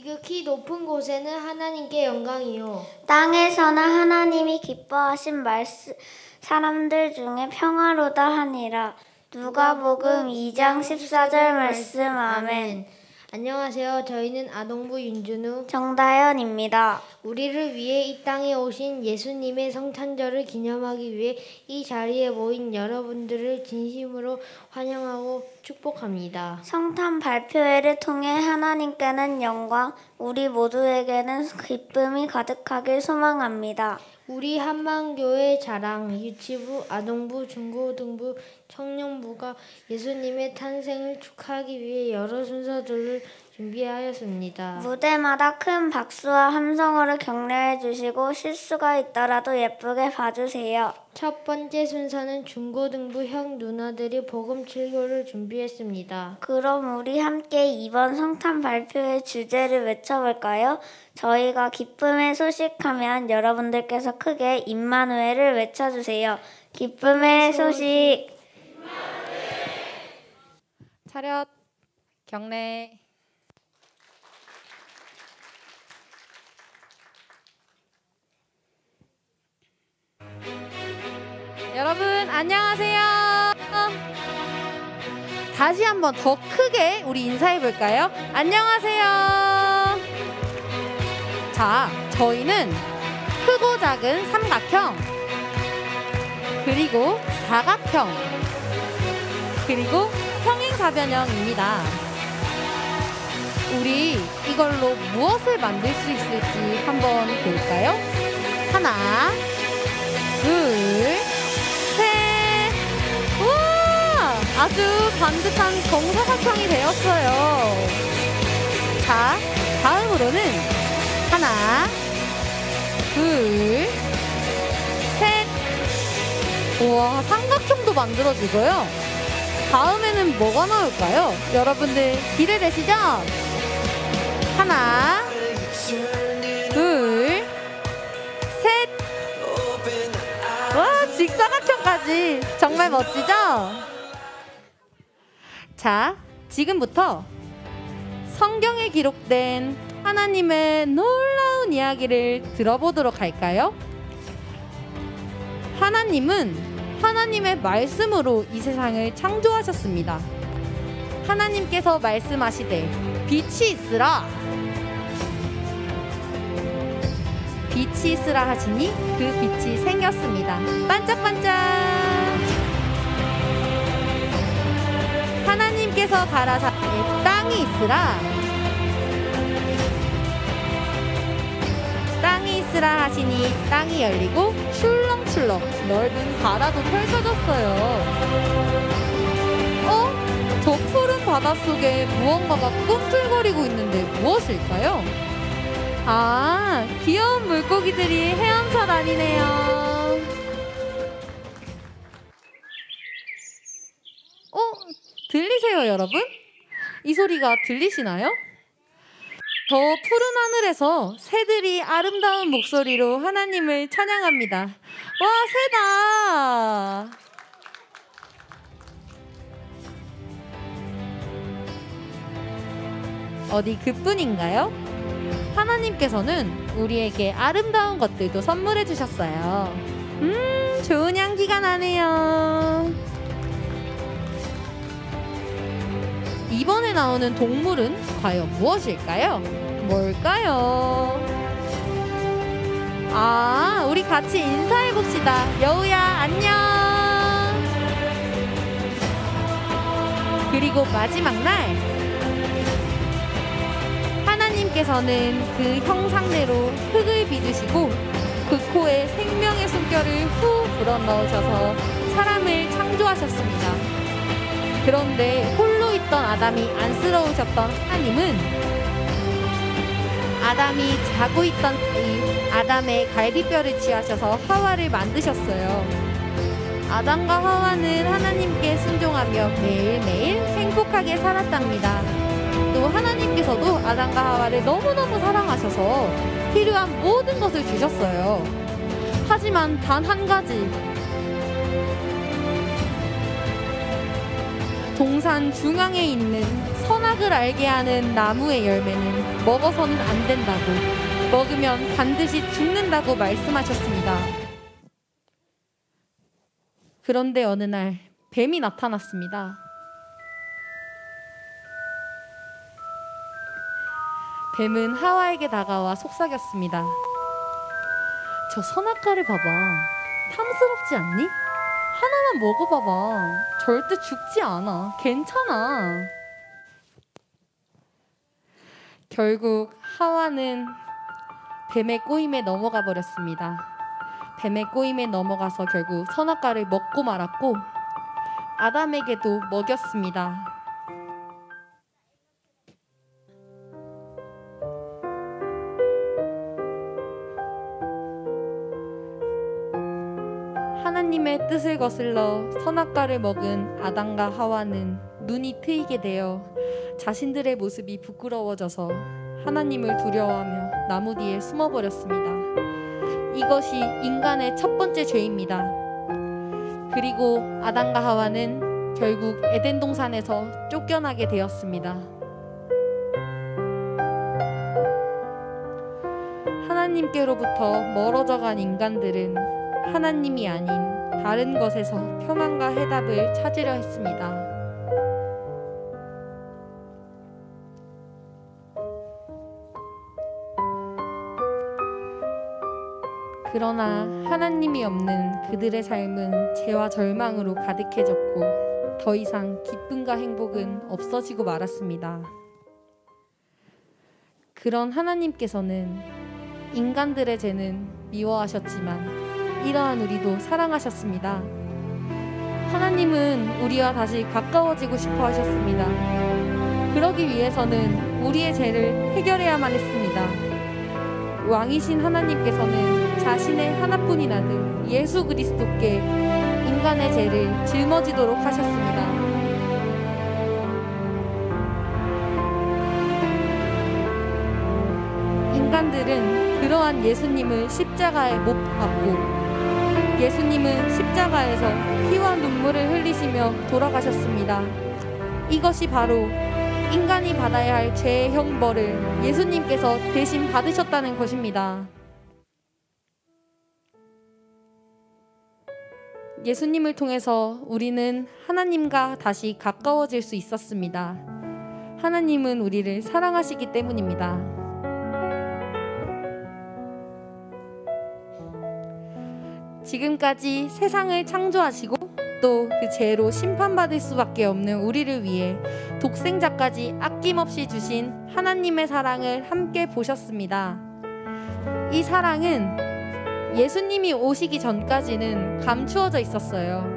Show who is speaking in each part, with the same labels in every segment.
Speaker 1: 지극히 높은 곳에는 하나님께 영광이요
Speaker 2: 땅에서는 하나님이 기뻐하신 사람들 중에 평화로다 하니라. 누가복음 2장 14절 말씀. 아멘.
Speaker 1: 안녕하세요. 저희는 아동부 윤준우,
Speaker 2: 정다현입니다.
Speaker 1: 우리를 위해 이 땅에 오신 예수님의 성탄절을 기념하기 위해 이 자리에 모인 여러분들을 진심으로 환영하고 축복합니다.
Speaker 2: 성탄 발표회를 통해 하나님께는 영광, 우리 모두에게는 기쁨이 가득하길 소망합니다.
Speaker 1: 우리 한만교회 자랑, 유치부, 아동부, 중고등부, 청년부가 예수님의 탄생을 축하하기 위해 여러 순서들을 준비하였습니다.
Speaker 2: 무대마다 큰 박수와 함성으로 격려해 주시고 실수가 있더라도 예쁘게 봐주세요.
Speaker 1: 첫 번째 순서는 중고등부 형 누나들이 복음 7교를 준비했습니다.
Speaker 2: 그럼 우리 함께 이번 성탄 발표의 주제를 외쳐볼까요? 저희가 기쁨의 소식하면 여러분들께서 크게 임마누엘을 외쳐주세요. 기쁨의 소식.
Speaker 3: 차렷, 경례. 여러분 안녕하세요. 다시 한번 더 크게 우리 인사해 볼까요? 안녕하세요. 자, 저희는 크고 작은 삼각형, 그리고 사각형, 그리고 평행사변형입니다. 우리 이걸로 무엇을 만들 수 있을지 한번 볼까요? 하나, 둘, 셋. 우와! 아주 반듯한 정사각형이 되었어요. 자, 다음으로는 하나, 둘, 셋. 우와, 삼각형도 만들어지고요. 다음에는 뭐가 나올까요? 여러분들 기대되시죠? 하나, 둘, 셋. 와, 직사각형까지 정말 멋지죠? 자, 지금부터 성경에 기록된 하나님의 놀라운 이야기를 들어보도록 할까요? 하나님은 하나님의 말씀으로 이 세상을 창조하셨습니다. 하나님께서 말씀하시되 빛이 있으라. 빛이 있으라 하시니 그 빛이 생겼습니다. 반짝반짝. 하나님께서 가라사대 땅이 있으라. 땅이 있으라 하시니 땅이 열리고 출렁출렁 넓은 바다도 펼쳐졌어요. 저 푸른 바닷속에 무언가가 꿈틀거리고 있는데 무엇일까요? 아, 귀여운 물고기들이 헤엄쳐 다니네요. 들리세요, 여러분? 이 소리가 들리시나요? 더 푸른 하늘에서 새들이 아름다운 목소리로 하나님을 찬양합니다. 와, 새다! 어디 그뿐인가요? 하나님께서는 우리에게 아름다운 것들도 선물해 주셨어요. 좋은 향기가 나네요. 이번에 나오는 동물은 과연 무엇일까요? 뭘까요? 아, 우리 같이 인사해 봅시다. 여우야, 안녕. 그리고 마지막 날 하나님께서는 그 형상대로 흙을 빚으시고 그 코에 생명의 숨결을 후 불어넣으셔서 사람을 창조하셨습니다. 그런데 홀로 있던 아담이 안쓰러우셨던 하나님은 아담이 자고 있던 이 아담의 갈비뼈를 취하셔서 하와를 만드셨어요. 아담과 하와는 하나님께 순종하며 매일매일 행복하게 살았답니다. 또 하나님께서도 아담과 하와를 너무너무 사랑하셔서 필요한 모든 것을 주셨어요. 하지만 단 한 가지, 동산 중앙에 있는 선악을 알게 하는 나무의 열매는 먹어서는 안 된다고, 먹으면 반드시 죽는다고 말씀하셨습니다. 그런데 어느 날 뱀이 나타났습니다. 뱀은 하와에게 다가와 속삭였습니다. 저 선악과를 봐봐. 탐스럽지 않니? 하나만 먹어봐봐. 절대 죽지 않아. 괜찮아. 결국 하와는 뱀의 꼬임에 넘어가 버렸습니다. 뱀의 꼬임에 넘어가서 결국 선악과를 먹고 말았고 아담에게도 먹였습니다. 하나님의 뜻을 거슬러 선악과를 먹은 아담과 하와는 눈이 트이게 되어 자신들의 모습이 부끄러워져서 하나님을 두려워하며 나무 뒤에 숨어버렸습니다. 이것이 인간의 첫 번째 죄입니다. 그리고 아담과 하와는 결국 에덴 동산에서 쫓겨나게 되었습니다. 하나님께로부터 멀어져간 인간들은 하나님이 아닌 다른 것에서 평안과 해답을 찾으려 했습니다. 그러나 하나님이 없는 그들의 삶은 죄와 절망으로 가득해졌고 더 이상 기쁨과 행복은 없어지고 말았습니다. 그런 하나님께서는 인간들의 죄는 미워하셨지만 이러한 우리도 사랑하셨습니다. 하나님은 우리와 다시 가까워지고 싶어 하셨습니다. 그러기 위해서는 우리의 죄를 해결해야만 했습니다. 왕이신 하나님께서는 자신의 하나뿐인 아들 예수 그리스도께 인간의 죄를 짊어지도록 하셨습니다. 인간들은 그러한 예수님을 십자가에 못 박고 예수님은 십자가에서 피와 눈물을 흘리시며 돌아가셨습니다. 이것이 바로 인간이 받아야 할 죄의 형벌을 예수님께서 대신 받으셨다는 것입니다. 예수님을 통해서 우리는 하나님과 다시 가까워질 수 있었습니다. 하나님은 우리를 사랑하시기 때문입니다. 지금까지 세상을 창조하시고 또 그 죄로 심판받을 수밖에 없는 우리를 위해 독생자까지 아낌없이 주신 하나님의 사랑을 함께 보셨습니다. 이 사랑은 예수님이 오시기 전까지는 감추어져 있었어요.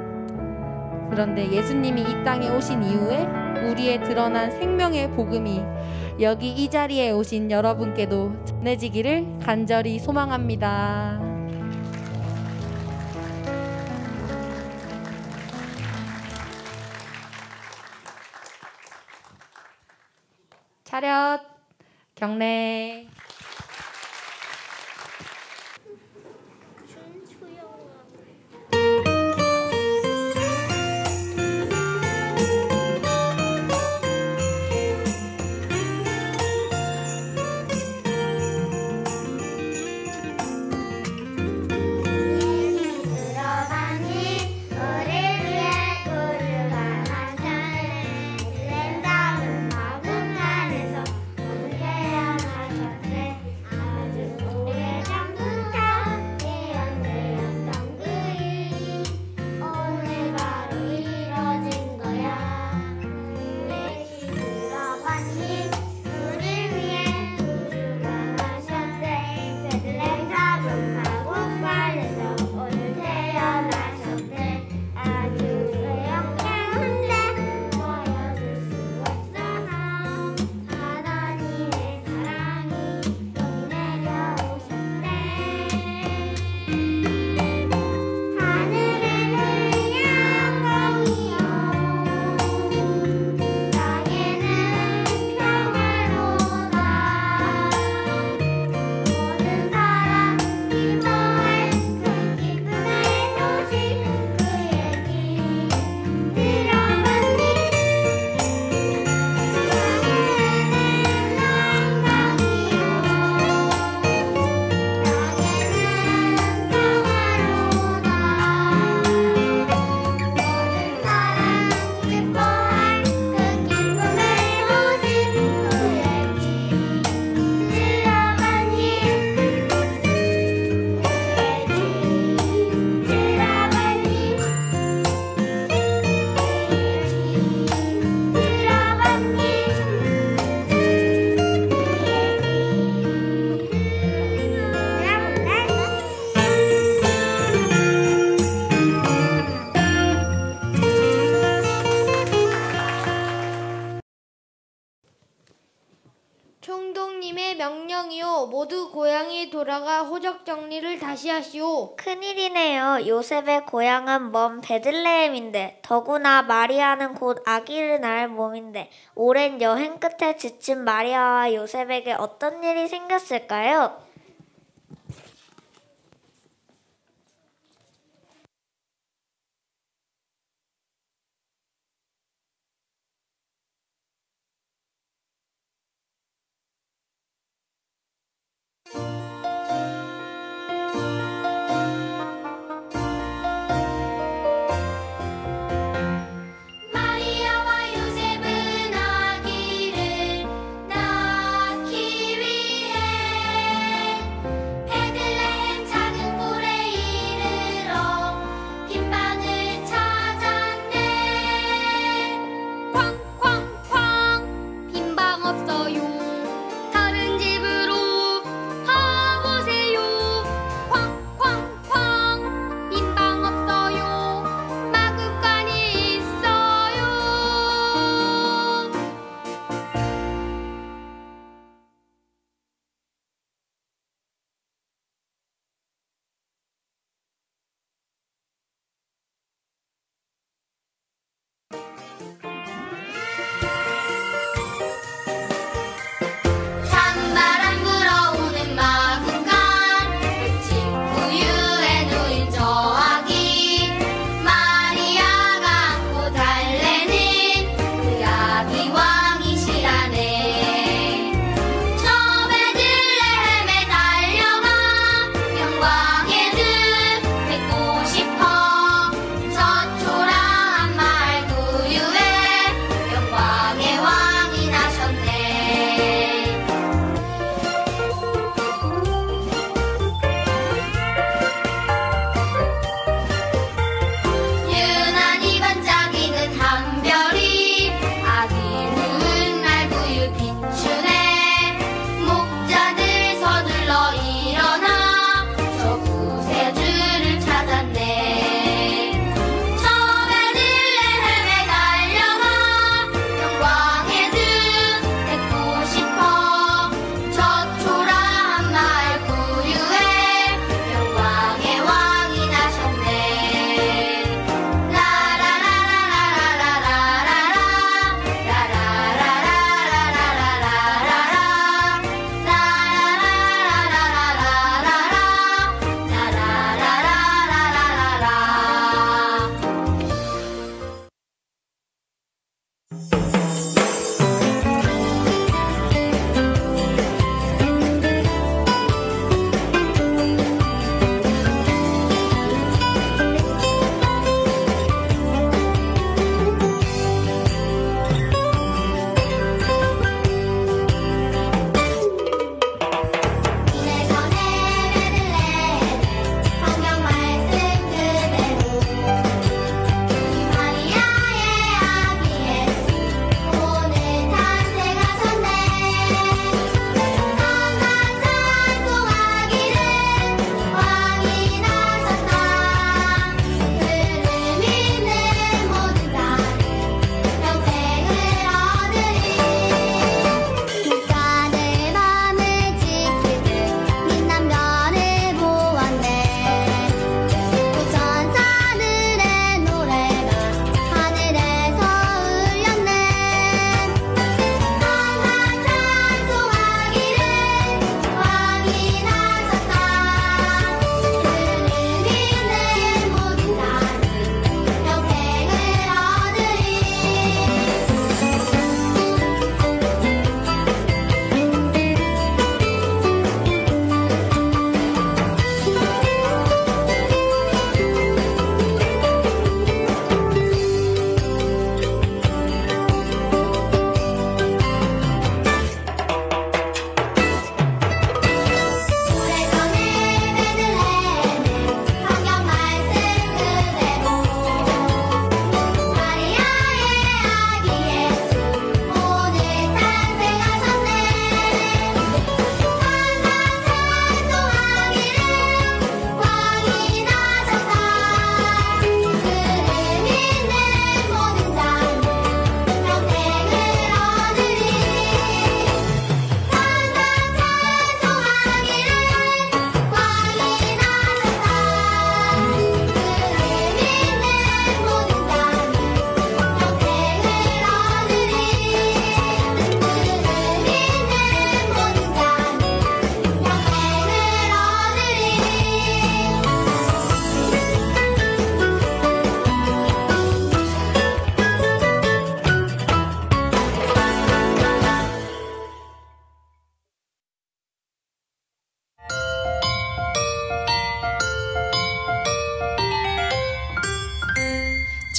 Speaker 3: 그런데 예수님이 이 땅에 오신 이후에 우리의 드러난 생명의 복음이 여기 이 자리에 오신 여러분께도 전해지기를 간절히 소망합니다. 차렷, 경례.
Speaker 4: 네
Speaker 1: 하나님의 명령이요 모두 고향에 돌아가 호적 정리를 다시 하시오.
Speaker 2: 큰일이네요. 요셉의 고향은 먼 베들레헴인데 더구나 마리아는 곧 아기를 낳을 몸인데 오랜 여행 끝에 지친 마리아와 요셉에게 어떤 일이 생겼을까요?
Speaker 4: 마리아와 요셉은 아기를 낳기 위해 베들레헴 작은 굴에 이르러 빈방을 찾았네. 쾅쾅쾅 빈방 없어요. 다른 집으로 가보세요. 쾅쾅쾅 빈방 없어요. 마구간이 있어요. 찬바람 불어오는 마구간 맺힌 우유에 누인 저 아기 마리아가 안고 달래는 그 아기 왕이시라네. 저 베들레헴에 달려가 영광의 주 뵙고 싶어. 저 초라한 마을 구유에 영광의 왕이 나셨네. 유난히 반짝이는 한 별이 아기 누운 날 구유 비추네. 목자들 서둘러 일어나 저 구세주를 찾았네. 저 베들레헴에 달려가 영광의 주 뵙고 싶어. 저 초라한 마을 구유에 영광의 왕이 나셨네. 이래서는 베들레헴 성경 말씀 그대로 마리아의 아기 예수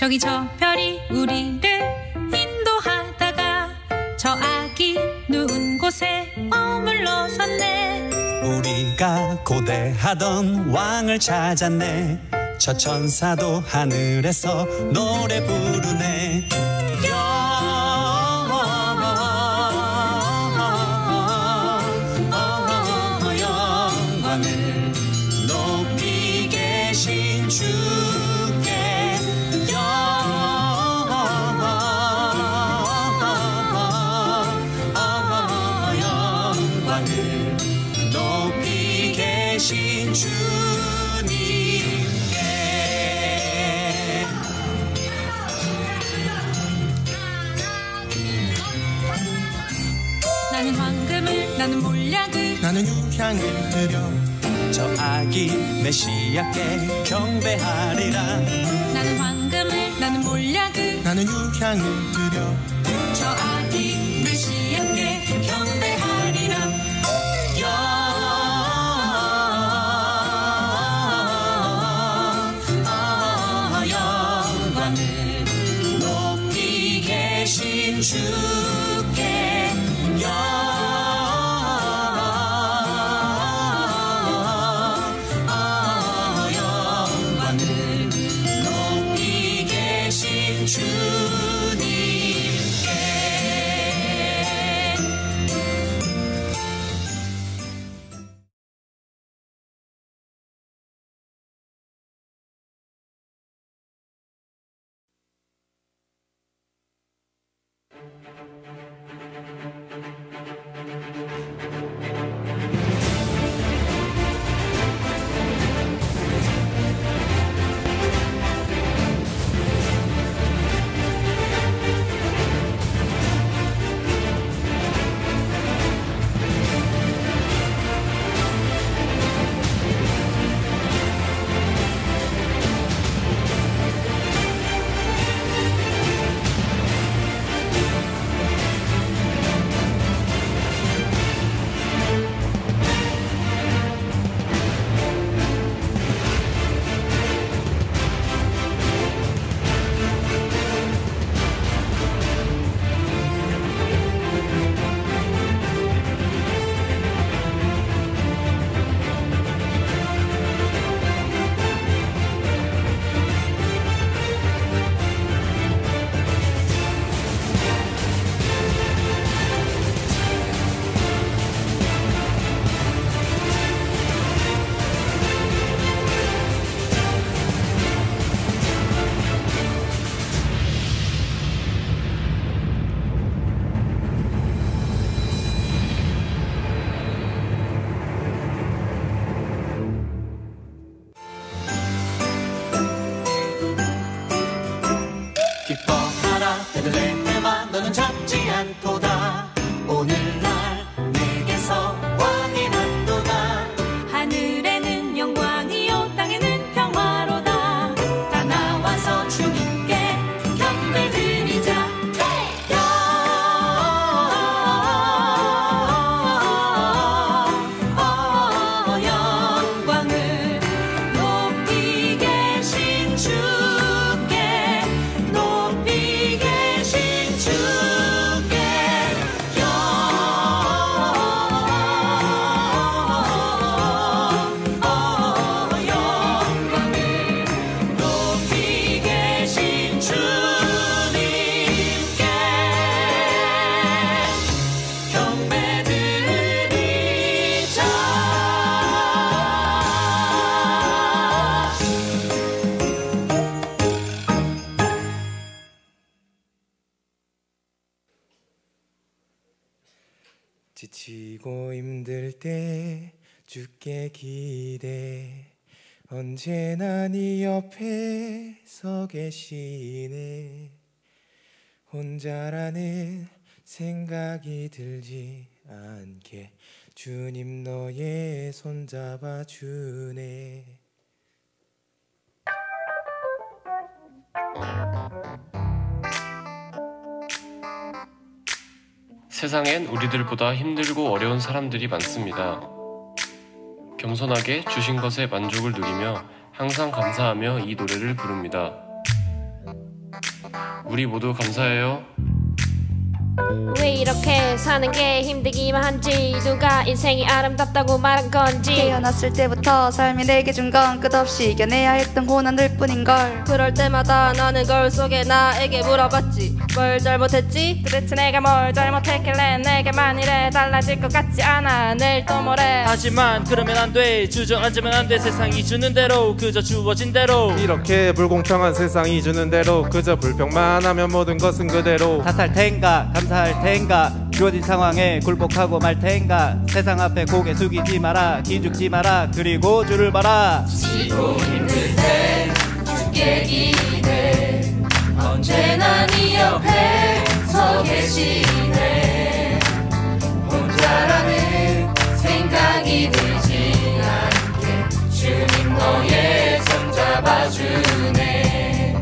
Speaker 5: 저기 저 별이 우리를 인도하다가 저 아기 누운 곳에 머물러섰네.
Speaker 6: 우리가 고대하던 왕을 찾았네. 저 천사도 하늘에서 노래 부르네. 영광을 높이 계신 주께 영광을 높이 계신 주님께.
Speaker 5: 나는 황금을 나는 몰약을
Speaker 6: 나는 유향을 드려 저 아기 메시아께 경배하리라.
Speaker 5: 나는 황금을 나는 몰약을
Speaker 6: 나는 유향을 드려
Speaker 5: 저 아기 메시아께 경배하리라.
Speaker 6: 영광을 높이 계신 주께 영광을 높이 계신 주님께. 기뻐하라 베들레헴아 너는 작지 않도다. 오늘날 내게서 왕이 난도다.
Speaker 5: 하늘에는 영광이요 땅에는 평화로다. 다 나와서 주님께 경배드리자. 영광을 높이 계신 주께 높이 계신 주께 영광을 높이 계신 주님께 경배드리자.
Speaker 7: 지치고 힘들 때 주께 기대 언제나 네 옆에 서 계시네. 혼자라는 생각이 들지 않게 주님 너의 손 잡아주네.
Speaker 8: 세상엔 우리들보다 힘들고 어려운 사람들이 많습니다. 겸손하게 주신 것에 만족을 누리며 항상 감사하며 이 노래를 부릅니다. 우리 모두 감사해요.
Speaker 9: 왜 이렇게 사는 게 힘들기만 한지, 누가 인생이 아름답다고 말한 건지.
Speaker 10: 태어났을 때부터 삶이 내게 준 건 끝없이 이겨내야 했던 고난들 뿐인걸.
Speaker 9: 그럴 때마다 나는 거울 속에 나에게 물어봤지. 뭘 잘못했지? 도대체 내가 뭘 잘못했길래 내게만 이래 달라질 것 같지 않아. 내일 또 모레.
Speaker 11: 하지만 그러면 안 돼, 주저앉으면 안 돼. 세상이 주는 대로, 그저 주어진 대로.
Speaker 7: 이렇게 불공평한 세상이 주는 대로 그저 불평만 하면 모든 것은 그대로.
Speaker 12: 탓할 텐가 감사할 텐가 주어진 상황에 굴복하고 말 텐가. 세상 앞에 고개 숙이지 마라, 기죽지 마라, 그리고 주를 봐라.
Speaker 5: 지고 힘들 때 주께 기대, 언제나 네 옆에 서 계시네. 혼자라는 생각이 들지 않게 주님 너의 손 잡아주네.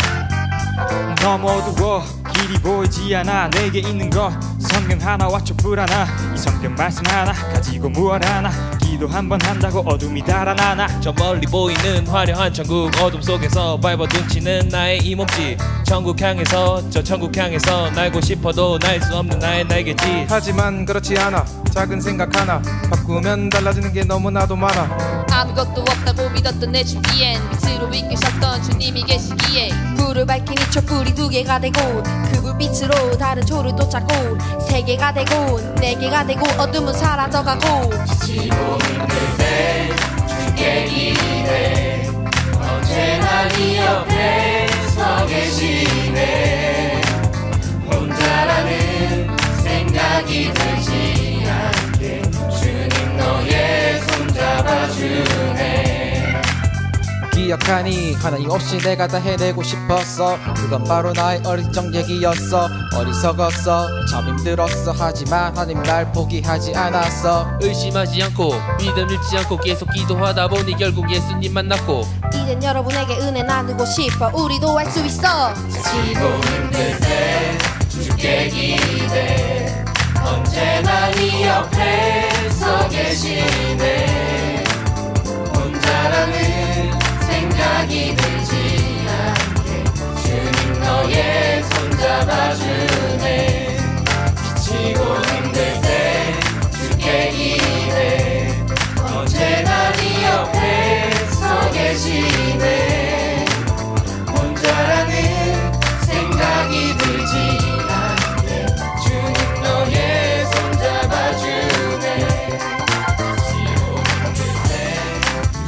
Speaker 13: 너무 어두워 길이 보이지 않아. 내게 있는 것 성경 하나와 촛불 하나, 이 성경 말씀 하나 가지고 무얼 하나. 기도 한번 한다고 어둠이 달아나나.
Speaker 11: 저 멀리 보이는 화려한 천국, 어둠 속에서 밟아 둥치는 나의 이 몸짓. 천국 향해서 저 천국 향해서 날고 싶어도 날 수 없는 나의 날개짓.
Speaker 7: 하지만 그렇지 않아. 작은 생각 하나 바꾸면 달라지는 게 너무나도 많아.
Speaker 9: 아무것도 없다고 믿었던 내 주위엔 빛으로 이끄셨던 주님이 계시기에, 불을 밝힌 이 촛불이 두 개가 되고 그 불빛으로 다른 조를 또 찾고, 세 개가 되고 네 개가 되고 어둠은 사라져가고.
Speaker 5: 지치고 힘들 때 주께 기대, 언제나 네 옆에 서 계시네. 혼자라는 생각이 들지 않게 주님 너의 손 잡아주네.
Speaker 14: 기억하니 하나님 없이 내가 다 해내고 싶었어. 그건 바로 나의 어릴 적 얘기였어. 어리석었어 참 힘들었어. 하지만 하나님 날 포기하지 않았어.
Speaker 11: 의심하지 않고 믿음 잃지 않고 계속 기도하다 보니 결국 예수님 만났고.
Speaker 9: 이젠 여러분에게 은혜 나누고 싶어. 우리도 할 수 있어.
Speaker 5: 지치고 힘들 때 주께 기대, 언제나 네 옆에 서 계시네. 혼자라는 생각이 들지 않게 주님 너의 손 잡아주네. 지치고 힘들 때 주께 기대, 언제나 네 옆에 서 계시네. 혼자라는 생각이 들지 않게 주님 너의 손 잡아주네. 지치고 힘들 때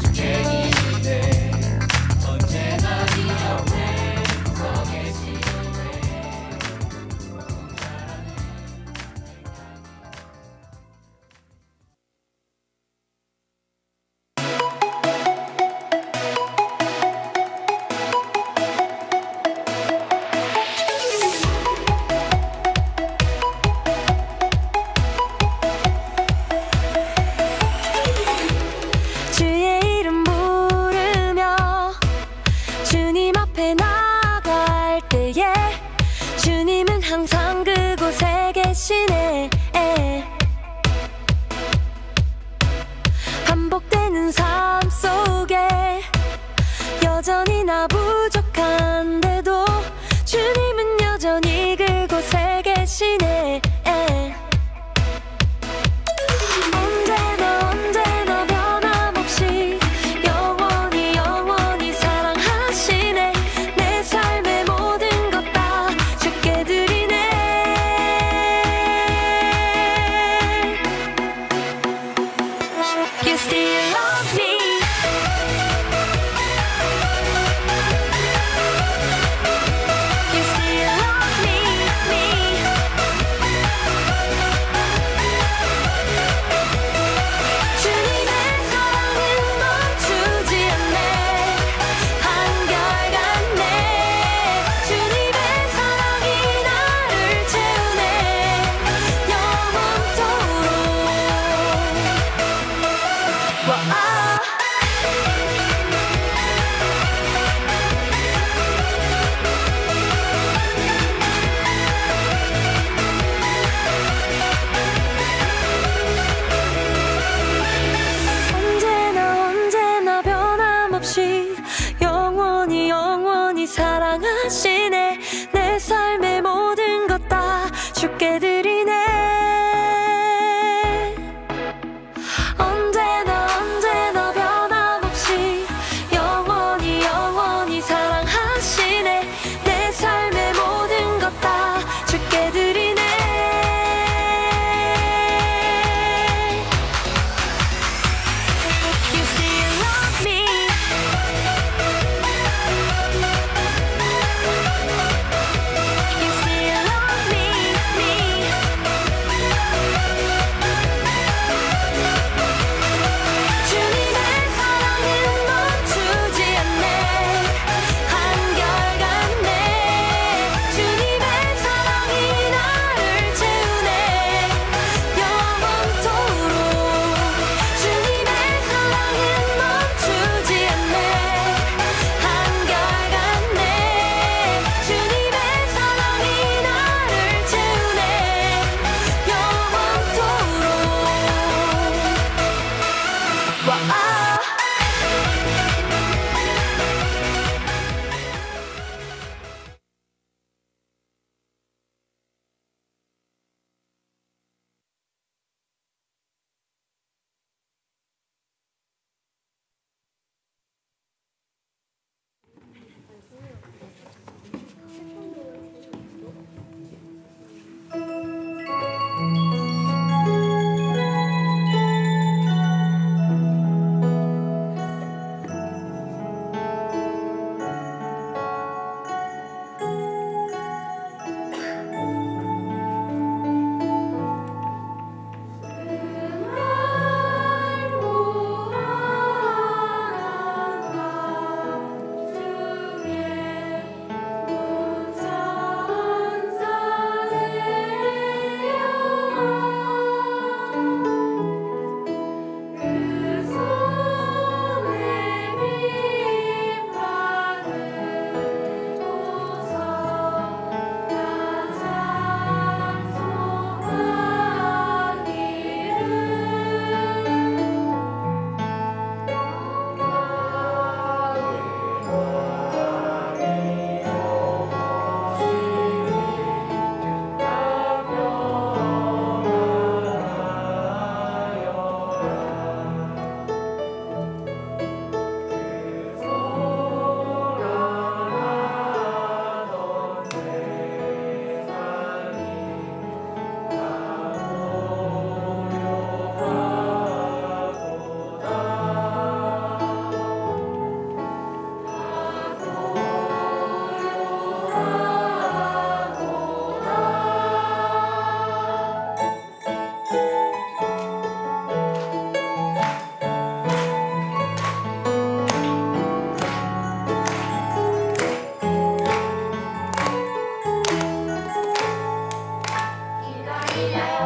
Speaker 5: 주께 기대, 언제나 네 옆에 서 계시네.
Speaker 4: 주의 이름 부르며 주님 앞에 나갈 때에 주님은 항상 그곳에 계시네. 반복되는 삶 속에 여전히 나 부족한데도 주님은 여전히 그곳에 계시네. 언제나 언제나 변함없이 영원히 영원히 사랑하시네. 내 삶의 모든 것 다 주께 드리네. You still love me. You still love me, me. 주께 드리네. 언제나 변함없이 영원히 사랑하시네. 내 삶의 모든 것 다 주께 드리네. You still love me. You still love me. 주님의 사랑은 멈추지 않네. 한결같네. 주님의 사랑이 나를 채우네. 영원토록 주님의 사랑은 멈추지 않네. 한결같네. 주님의 사랑이 나를 채우네. 영원토록.
Speaker 5: 기다리네.